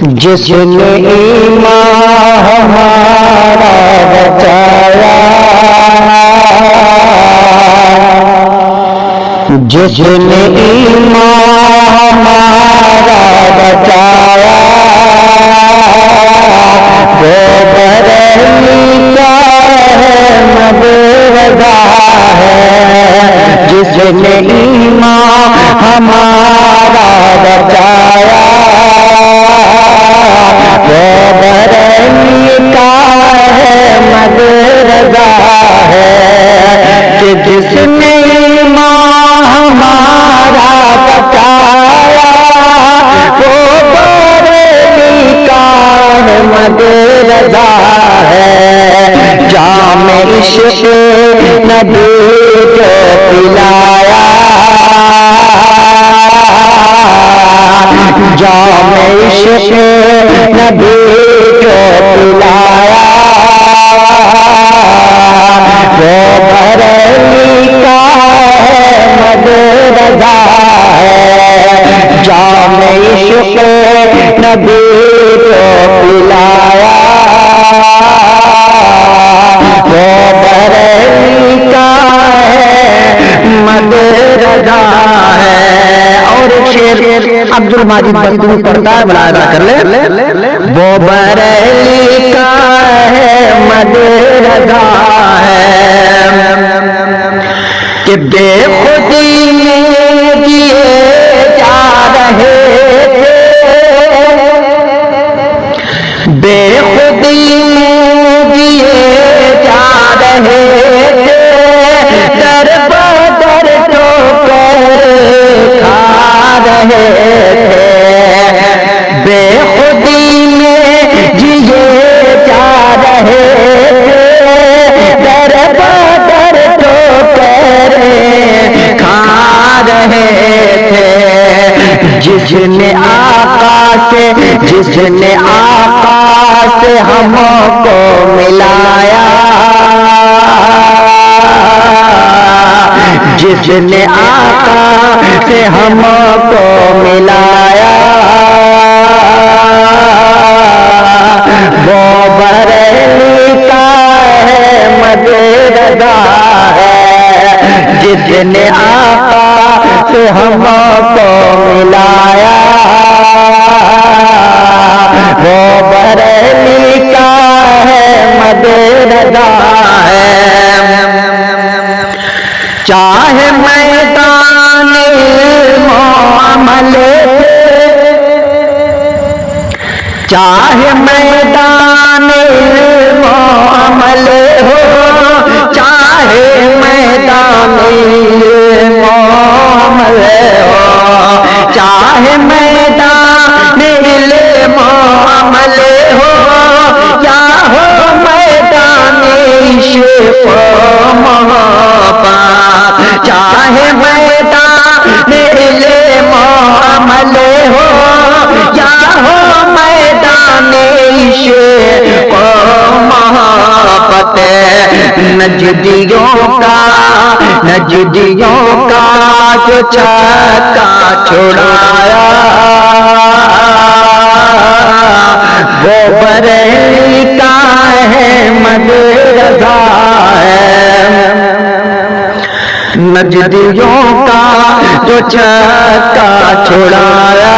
جس نے ایمان ہمارا بچایا، جس نے ایمان ہمارا بچایا، وہ بریلی کا احمد رضا ہے۔ جس نے ایمان ہمارا بچایا، وہ بریلی کا احمد رضا ہے۔ کہ جس نے ایمان ہمارا بچایا، وہ بریلی کا احمد رضا ہے۔ جام عشق نبی جو پلایا، جام عشق نبی جو پلایا، وہ بریلی کا احمد رضا ہے۔ جام عشق نبی جو پلایا، وہ بریلی کا احمد رضا ہے۔ اور شعر عبد الماجد بختیوری پڑھتا ہے، ملاحظہ کر لے۔ وہ بریلی کا احمد رضا ہے کہ بے خودی میں دیے جا رہے تھے، بے خودی میں دیے جا رہے تھے، در بدر ٹھوکر کھا رہے تھے، بے خودی میں جیے جا رہے تھے، در بدر ٹھوکر کھا رہے تھے۔ جس نے آقا سے، جس نے آقا سے ہم کو ملایا، جس نے آقا سے ہم کو ملایا، وہ بریلی کا احمد رضا ہے۔ جس نے آقا سے ہم کو ملایا، وہ بریلی کا احمد رضا ہے۔ چاہے میدان معاملے، چاہے میدان معاملے ہو، چاہے میدان معاملے ہو، چاہے میدان معاملے ہو، یا ہو میدان عشق و محبت، چاہے میدان معاملے ہو، یا ہو میدان عشق و محبت، نجدیوں کا، نجدیوں کا جو چھکا چھڑایا، وہ بریلی کا احمد رضا ہے۔ نجدیوں کا جو چھکا چھڑایا،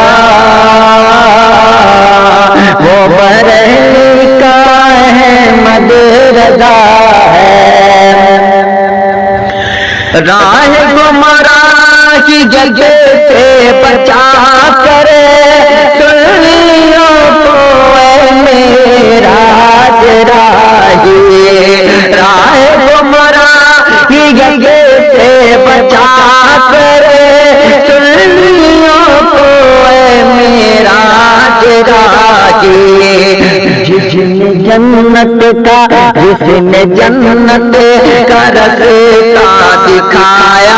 وہ بریلی کا احمد رضا ہے۔ راہ گمراہی جگہ سے بچا کر سنیوں کو اے میرا راہی، راہ گمراہی جگہ سے بچا کر سنیوں کو اے میرا راہی، جس نے جنت کا، جس نے جنت کا رستہ دکھایا،